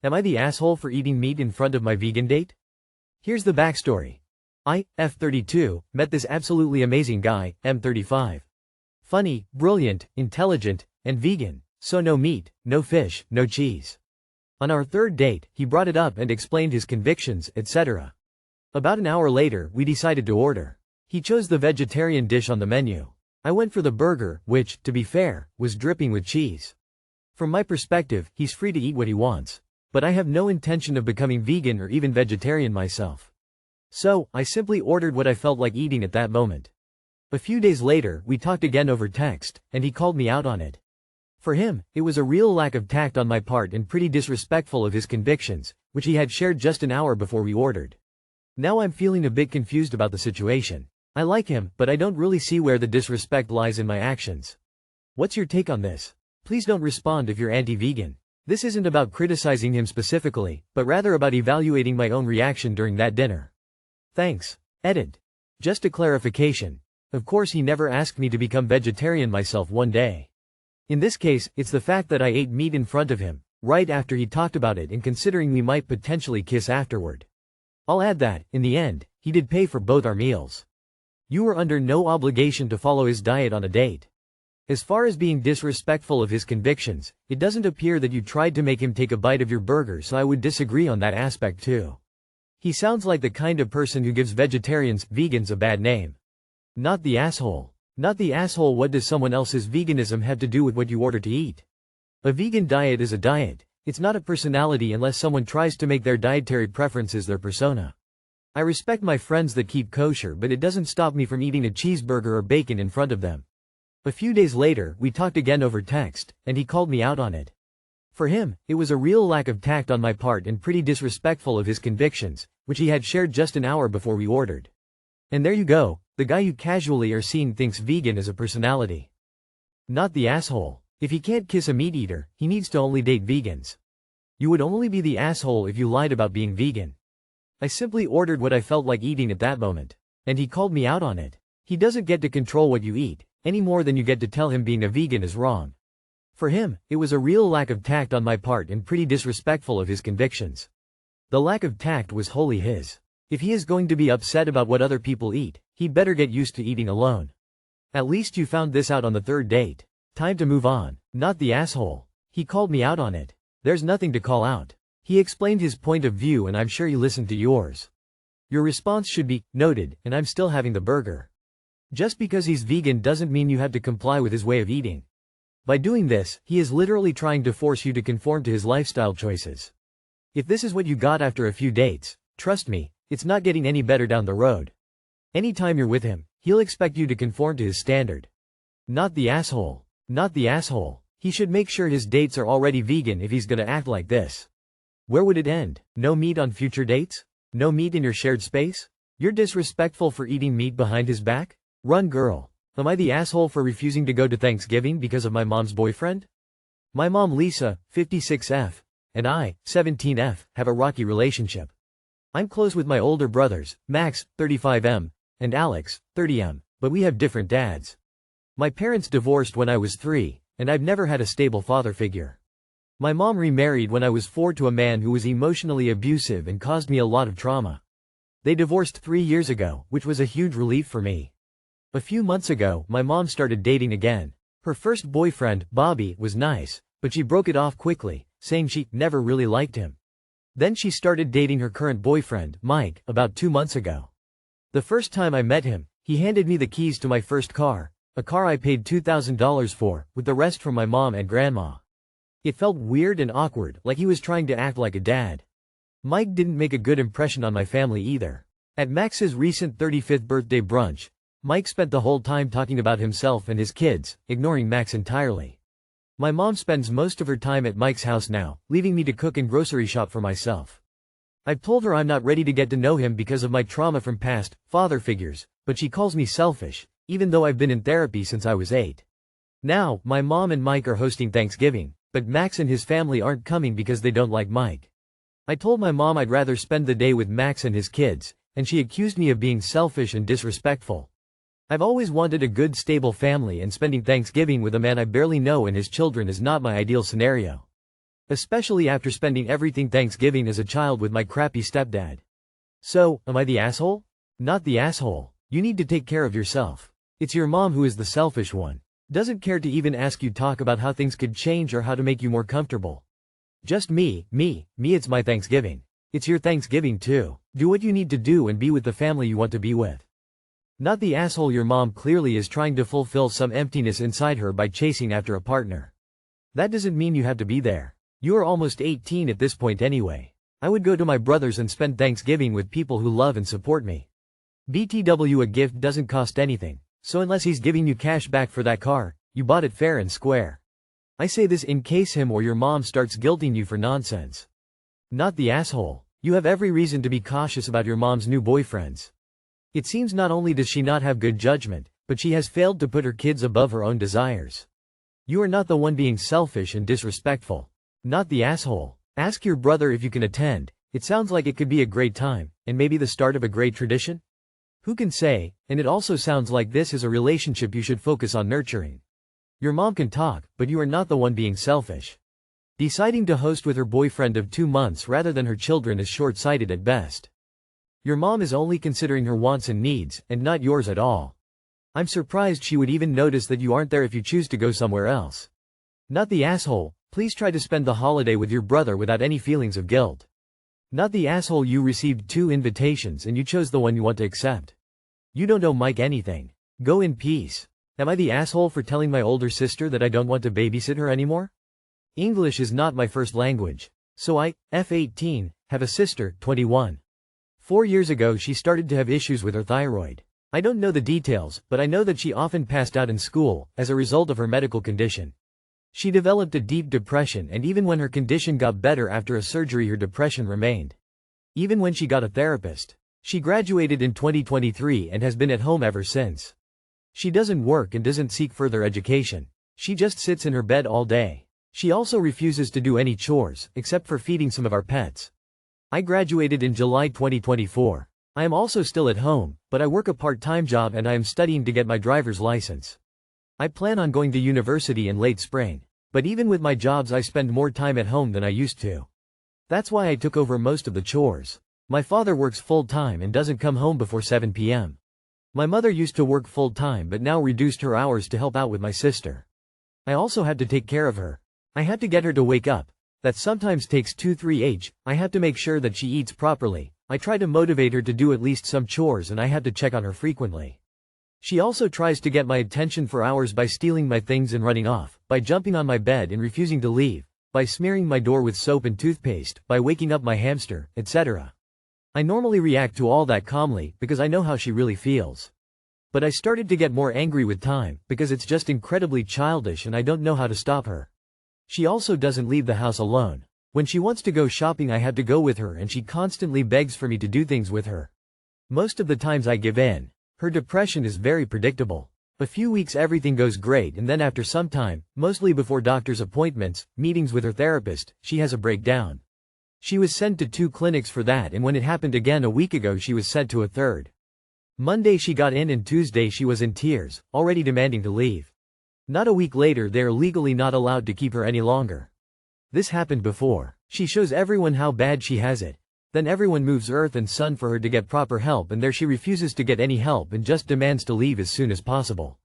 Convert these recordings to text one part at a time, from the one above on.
Am I the asshole for eating meat in front of my vegan date? Here's the backstory. I, F32, met this absolutely amazing guy, M35. Funny, brilliant, intelligent, and vegan. So no meat, no fish, no cheese. On our third date, he brought it up and explained his convictions, etc. About an hour later, we decided to order. He chose the vegetarian dish on the menu. I went for the burger, which, to be fair, was dripping with cheese. From my perspective, he's free to eat what he wants. But I have no intention of becoming vegan or even vegetarian myself. So, I simply ordered what I felt like eating at that moment. A few days later, we talked again over text, and he called me out on it. For him, it was a real lack of tact on my part and pretty disrespectful of his convictions, which he had shared just an hour before we ordered. Now I'm feeling a bit confused about the situation. I like him, but I don't really see where the disrespect lies in my actions. What's your take on this? Please don't respond if you're anti-vegan. This isn't about criticizing him specifically, but rather about evaluating my own reaction during that dinner. Thanks. Edit. Just a clarification. Of course he never asked me to become vegetarian myself one day. In this case, it's the fact that I ate meat in front of him, right after he talked about it and considering we might potentially kiss afterward. I'll add that, in the end, he did pay for both our meals. You were under no obligation to follow his diet on a date. As far as being disrespectful of his convictions, it doesn't appear that you tried to make him take a bite of your burger, so I would disagree on that aspect too. He sounds like the kind of person who gives vegetarians, vegans a bad name. Not the asshole. Not the asshole. What does someone else's veganism have to do with what you order to eat? A vegan diet is a diet. It's not a personality unless someone tries to make their dietary preferences their persona. I respect my friends that keep kosher, but it doesn't stop me from eating a cheeseburger or bacon in front of them. A few days later, we talked again over text, and he called me out on it. For him, it was a real lack of tact on my part and pretty disrespectful of his convictions, which he had shared just an hour before we ordered. And there you go, the guy you casually are seeing thinks vegan is a personality. Not the asshole. If he can't kiss a meat eater, he needs to only date vegans. You would only be the asshole if you lied about being vegan. I simply ordered what I felt like eating at that moment. And he called me out on it. He doesn't get to control what you eat, any more than you get to tell him being a vegan is wrong. For him, it was a real lack of tact on my part and pretty disrespectful of his convictions. The lack of tact was wholly his. If he is going to be upset about what other people eat, he'd better get used to eating alone. At least you found this out on the third date. Time to move on. Not the asshole. He called me out on it. There's nothing to call out. He explained his point of view and I'm sure you listened to yours. Your response should be, noted, and I'm still having the burger. Just because he's vegan doesn't mean you have to comply with his way of eating. By doing this, he is literally trying to force you to conform to his lifestyle choices. If this is what you got after a few dates, trust me, it's not getting any better down the road. Anytime you're with him, he'll expect you to conform to his standard. Not the asshole. Not the asshole. He should make sure his dates are already vegan if he's gonna act like this. Where would it end? No meat on future dates? No meat in your shared space? You're disrespectful for eating meat behind his back? Run, girl. Am I the asshole for refusing to go to Thanksgiving because of my mom's boyfriend? My mom Lisa, 56F, and I, 17F, have a rocky relationship. I'm close with my older brothers, Max, 35M, and Alex, 30M, but we have different dads. My parents divorced when I was 3, and I've never had a stable father figure. My mom remarried when I was 4 to a man who was emotionally abusive and caused me a lot of trauma. They divorced 3 years ago, which was a huge relief for me. A few months ago, my mom started dating again. Her first boyfriend, Bobby, was nice, but she broke it off quickly, saying she never really liked him. Then she started dating her current boyfriend, Mike, about 2 months ago. The first time I met him, he handed me the keys to my first car, a car I paid $2,000 for, with the rest from my mom and grandma. It felt weird and awkward, like he was trying to act like a dad. Mike didn't make a good impression on my family either. At Max's recent 35th birthday brunch, Mike spent the whole time talking about himself and his kids, ignoring Max entirely. My mom spends most of her time at Mike's house now, leaving me to cook and grocery shop for myself. I've told her I'm not ready to get to know him because of my trauma from past father figures, but she calls me selfish, even though I've been in therapy since I was 8. Now, my mom and Mike are hosting Thanksgiving, but Max and his family aren't coming because they don't like Mike. I told my mom I'd rather spend the day with Max and his kids, and she accused me of being selfish and disrespectful. I've always wanted a good stable family, and spending Thanksgiving with a man I barely know and his children is not my ideal scenario. Especially after spending everything Thanksgiving as a child with my crappy stepdad. So, am I the asshole? Not the asshole. You need to take care of yourself. It's your mom who is the selfish one. Doesn't care to even ask you talk about how things could change or how to make you more comfortable. Just me, it's my Thanksgiving. It's your Thanksgiving too. Do what you need to do and be with the family you want to be with. Not the asshole. Your mom clearly is trying to fulfill some emptiness inside her by chasing after a partner. That doesn't mean you have to be there. You are almost 18 at this point anyway. I would go to my brother's and spend Thanksgiving with people who love and support me. BTW, a gift doesn't cost anything, so unless he's giving you cash back for that car, you bought it fair and square. I say this in case him or your mom starts guilting you for nonsense. Not the asshole. You have every reason to be cautious about your mom's new boyfriends. It seems not only does she not have good judgment, but she has failed to put her kids above her own desires. You are not the one being selfish and disrespectful. Not the asshole. Ask your brother if you can attend. It sounds like it could be a great time, and maybe the start of a great tradition? Who can say? And it also sounds like this is a relationship you should focus on nurturing. Your mom can talk, but you are not the one being selfish. Deciding to host with her boyfriend of 2 months rather than her children is short-sighted at best. Your mom is only considering her wants and needs, and not yours at all. I'm surprised she would even notice that you aren't there if you choose to go somewhere else. Not the asshole. Please try to spend the holiday with your brother without any feelings of guilt. Not the asshole. You received 2 invitations and you chose the one you want to accept. You don't owe Mike anything. Go in peace. Am I the asshole for telling my older sister that I don't want to babysit her anymore? English is not my first language. So I, F18, have a sister, 21. 4 years ago she started to have issues with her thyroid. I don't know the details, but I know that she often passed out in school, as a result of her medical condition. She developed a deep depression, and even when her condition got better after a surgery her depression remained. Even when she got a therapist. She graduated in 2023 and has been at home ever since. She doesn't work and doesn't seek further education. She just sits in her bed all day. She also refuses to do any chores, except for feeding some of our pets. I graduated in July 2024. I am also still at home, but I work a part-time job and I am studying to get my driver's license. I plan on going to university in late spring. But even with my jobs I spend more time at home than I used to. That's why I took over most of the chores. My father works full-time and doesn't come home before 7 p.m. My mother used to work full-time but now reduced her hours to help out with my sister. I also had to take care of her. I had to get her to wake up. That sometimes takes 2-3 hours. I have to make sure that she eats properly. I try to motivate her to do at least some chores and I had to check on her frequently. She also tries to get my attention for hours by stealing my things and running off, by jumping on my bed and refusing to leave, by smearing my door with soap and toothpaste, by waking up my hamster, etc. I normally react to all that calmly, because I know how she really feels. But I started to get more angry with time, because it's just incredibly childish and I don't know how to stop her. She also doesn't leave the house alone. When she wants to go shopping I have to go with her and she constantly begs for me to do things with her. Most of the times I give in. Her depression is very predictable. A few weeks everything goes great and then after some time, mostly before doctor's appointments, meetings with her therapist, she has a breakdown. She was sent to 2 clinics for that and when it happened again a week ago she was sent to a 3rd. Monday she got in and Tuesday she was in tears, already demanding to leave. Not a week later they are legally not allowed to keep her any longer. This happened before. She shows everyone how bad she has it. Then everyone moves earth and sun for her to get proper help and there she refuses to get any help and just demands to leave as soon as possible.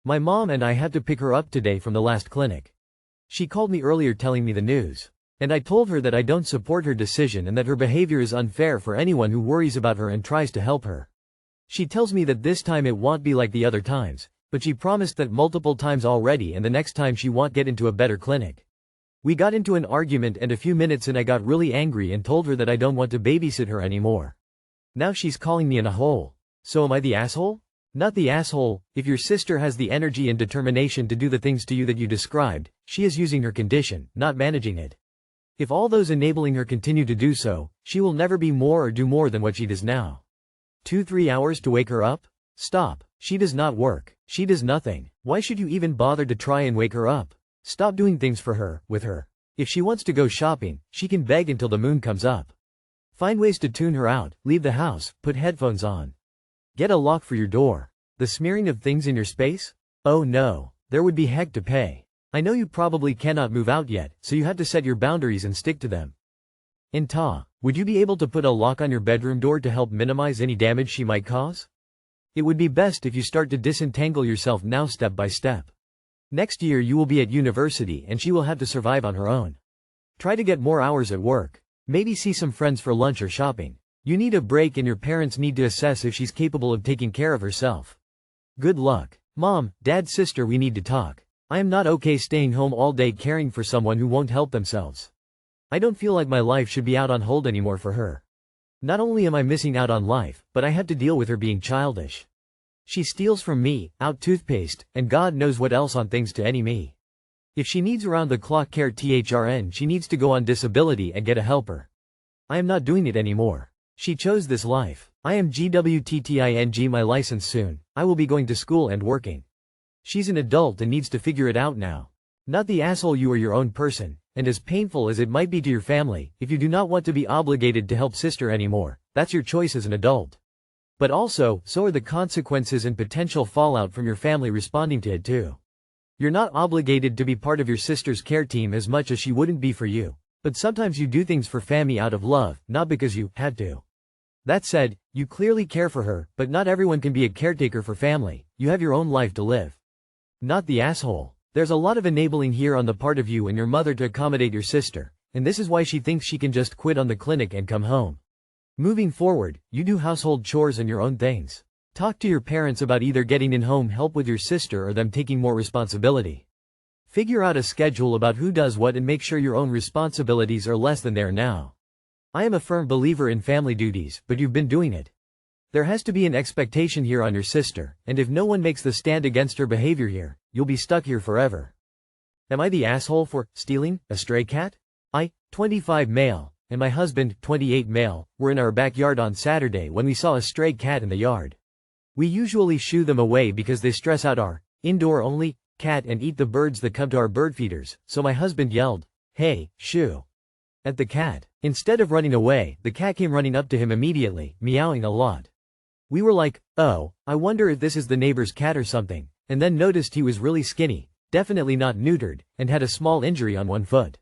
My mom and I had to pick her up today from the last clinic. She called me earlier telling me the news. And I told her that I don't support her decision and that her behavior is unfair for anyone who worries about her and tries to help her. She tells me that this time it won't be like the other times, but she promised that multiple times already and the next time she won't get into a better clinic. We got into an argument and a few minutes and I got really angry and told her that I don't want to babysit her anymore. Now she's calling me in a hole. So am I the asshole? Not the asshole. If your sister has the energy and determination to do the things to you that you described, she is using her condition, not managing it. If all those enabling her continue to do so, she will never be more or do more than what she does now. 2-3 hours to wake her up? Stop. She does not work. She does nothing. Why should you even bother to try and wake her up? Stop doing things for her, with her. If she wants to go shopping, she can beg until the moon comes up. Find ways to tune her out, leave the house, put headphones on. Get a lock for your door. The smearing of things in your space? Oh no, there would be heck to pay. I know you probably cannot move out yet, so you have to set your boundaries and stick to them. AITA, would you be able to put a lock on your bedroom door to help minimize any damage she might cause? It would be best if you start to disentangle yourself now step by step. Next year you will be at university and she will have to survive on her own. Try to get more hours at work. Maybe see some friends for lunch or shopping. You need a break and your parents need to assess if she's capable of taking care of herself. Good luck. Mom, Dad, sister, we need to talk. I am not okay staying home all day caring for someone who won't help themselves. I don't feel like my life should be out on hold anymore for her. Not only am I missing out on life, but I have to deal with her being childish. She steals from me, out toothpaste, and God knows what else on things to any me. If she needs around-the-clock care THRN, she needs to go on disability and get a helper. I am not doing it anymore. She chose this life. I am GWTTING my license soon. I will be going to school and working. She's an adult and needs to figure it out now. Not the asshole you are your own person, and as painful as it might be to your family, if you do not want to be obligated to help sister anymore, that's your choice as an adult. But also, so are the consequences and potential fallout from your family responding to it too. You're not obligated to be part of your sister's care team as much as she wouldn't be for you, but sometimes you do things for family out of love, not because you had to. That said, you clearly care for her, but not everyone can be a caretaker for family. You have your own life to live. Not the asshole. There's a lot of enabling here on the part of you and your mother to accommodate your sister, and this is why she thinks she can just quit on the clinic and come home. Moving forward, you do household chores and your own things. Talk to your parents about either getting in-home help with your sister or them taking more responsibility. Figure out a schedule about who does what and make sure your own responsibilities are less than they are now. I am a firm believer in family duties, but you've been doing it. There has to be an expectation here on your sister, and if no one makes the stand against her behavior here, you'll be stuck here forever. Am I the asshole for stealing a stray cat? I, 25 male, and my husband, 28 male, were in our backyard on Saturday when we saw a stray cat in the yard. We usually shoo them away because they stress out our indoor-only cat and eat the birds that come to our bird feeders, so my husband yelled, "Hey, shoo!" at the cat. Instead of running away, the cat came running up to him immediately, meowing a lot. We were like, oh, I wonder if this is the neighbor's cat or something, and then noticed he was really skinny, definitely not neutered, and had a small injury on one foot.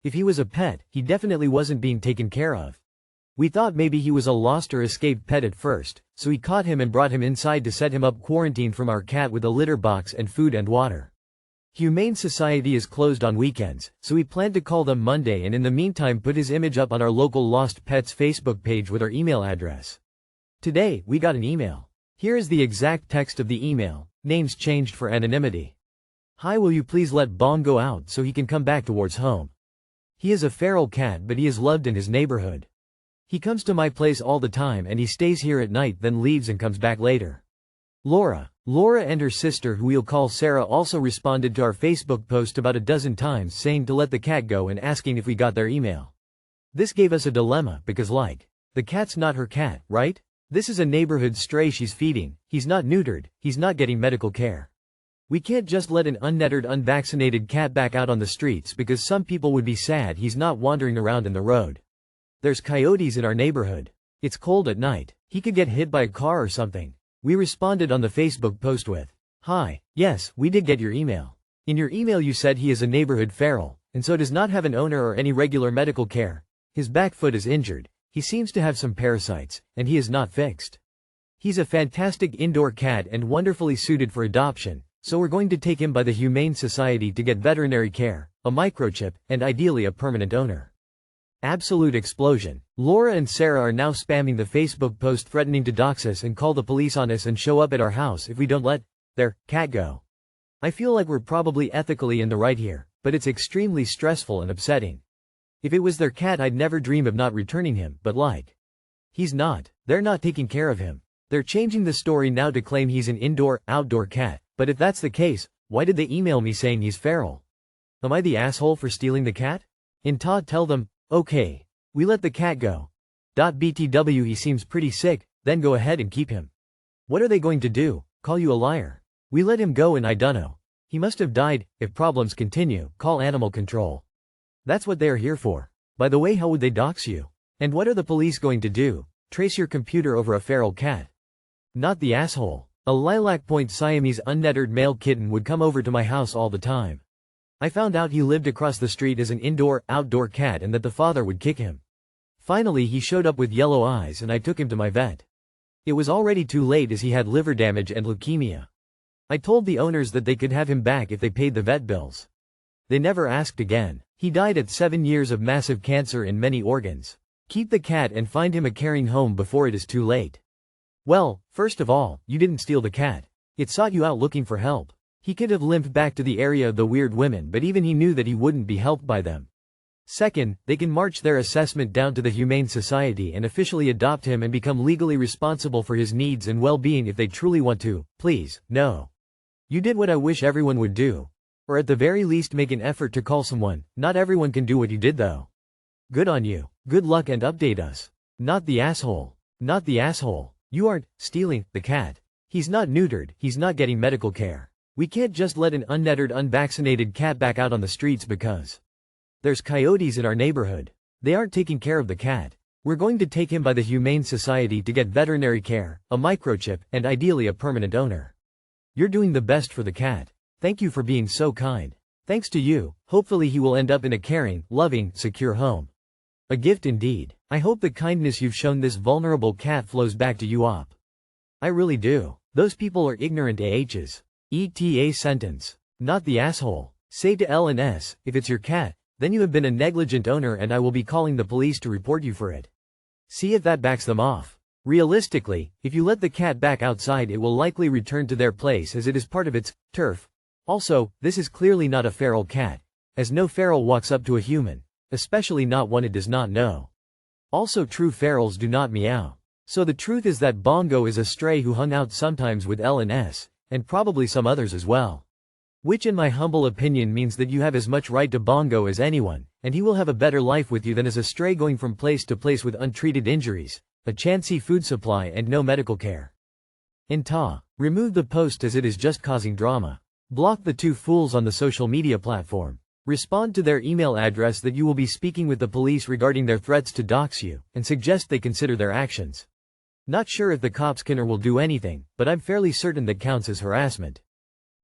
If he was a pet, he definitely wasn't being taken care of. We thought maybe he was a lost or escaped pet at first, so we caught him and brought him inside to set him up quarantine from our cat with a litter box and food and water. Humane Society is closed on weekends, so we planned to call them Monday and in the meantime put his image up on our local Lost Pets Facebook page with our email address. Today, we got an email. Here is the exact text of the email, names changed for anonymity. Hi, will you please let Bong go out so he can come back towards home? He is a feral cat but he is loved in his neighborhood. He comes to my place all the time and he stays here at night then leaves and comes back later. Laura and her sister who we'll call Sarah also responded to our Facebook post about a dozen times saying to let the cat go and asking if we got their email. This gave us a dilemma because the cat's not her cat, right? This is a neighborhood stray she's feeding, he's not neutered, he's not getting medical care. We can't just let an unnettered unvaccinated cat back out on the streets because some people would be sad he's not wandering around in the road. There's coyotes in our neighborhood. It's cold at night. He could get hit by a car or something. We responded on the Facebook post with, hi, yes, we did get your email. In your email you said he is a neighborhood feral, and so does not have an owner or any regular medical care. His back foot is injured. He seems to have some parasites, and he is not fixed. He's a fantastic indoor cat and wonderfully suited for adoption. So we're going to take him by the Humane Society to get veterinary care, a microchip, and ideally a permanent owner. Absolute explosion. Laura and Sarah are now spamming the Facebook post threatening to dox us and call the police on us and show up at our house if we don't let their cat go. I feel like we're probably ethically in the right here, but it's extremely stressful and upsetting. If it was their cat I'd never dream of not returning him, but he's not. They're not taking care of him. They're changing the story now to claim he's an indoor-outdoor cat. But if that's the case, why did they email me saying he's feral? Am I the asshole for stealing the cat? AITA, tell them, okay, we let the cat go. BTW, he seems pretty sick, then go ahead and keep him. What are they going to do, call you a liar? We let him go and I dunno. He must have died. If problems continue, call animal control. That's what they are here for. By the way, how would they dox you? And what are the police going to do? Trace your computer over a feral cat. Not the asshole. A lilac point Siamese unnettered male kitten would come over to my house all the time. I found out he lived across the street as an indoor-outdoor cat and that the father would kick him. Finally he showed up with yellow eyes and I took him to my vet. It was already too late as he had liver damage and leukemia. I told the owners that they could have him back if they paid the vet bills. They never asked again. He died at 7 years of massive cancer in many organs. Keep the cat and find him a caring home before it is too late. Well, first of all, you didn't steal the cat. It sought you out looking for help. He could have limped back to the area of the weird women, but even he knew that he wouldn't be helped by them. Second, they can march their assessment down to the Humane Society and officially adopt him and become legally responsible for his needs and well-being if they truly want to. Please, no. You did what I wish everyone would do. Or at the very least make an effort to call someone. Not everyone can do what you did though. Good on you. Good luck and update us. Not the asshole. Not the asshole. You aren't stealing the cat. He's not neutered, he's not getting medical care. We can't just let an unnettered, unvaccinated cat back out on the streets because there's coyotes in our neighborhood. They aren't taking care of the cat. We're going to take him by the Humane Society to get veterinary care, a microchip, and ideally a permanent owner. You're doing the best for the cat. Thank you for being so kind. Thanks to you, hopefully he will end up in a caring, loving, secure home. A gift indeed. I hope the kindness you've shown this vulnerable cat flows back to you op. I really do. Those people are ignorant AHs. ETA sentence. Not the asshole. Say to LNS, if it's your cat, then you have been a negligent owner and I will be calling the police to report you for it. See if that backs them off. Realistically, if you let the cat back outside it will likely return to their place as it is part of its turf. Also, this is clearly not a feral cat, as no feral walks up to a human, especially not one it does not know. Also true ferals do not meow. So the truth is that Bongo is a stray who hung out sometimes with LNS, and probably some others as well. Which in my humble opinion means that you have as much right to Bongo as anyone, and he will have a better life with you than as a stray going from place to place with untreated injuries, a chancy food supply and no medical care. Inta. Remove the post as it is just causing drama. Block the two fools on the social media platform. Respond to their email address that you will be speaking with the police regarding their threats to dox you, and suggest they consider their actions. Not sure if the cops can or will do anything, but I'm fairly certain that counts as harassment.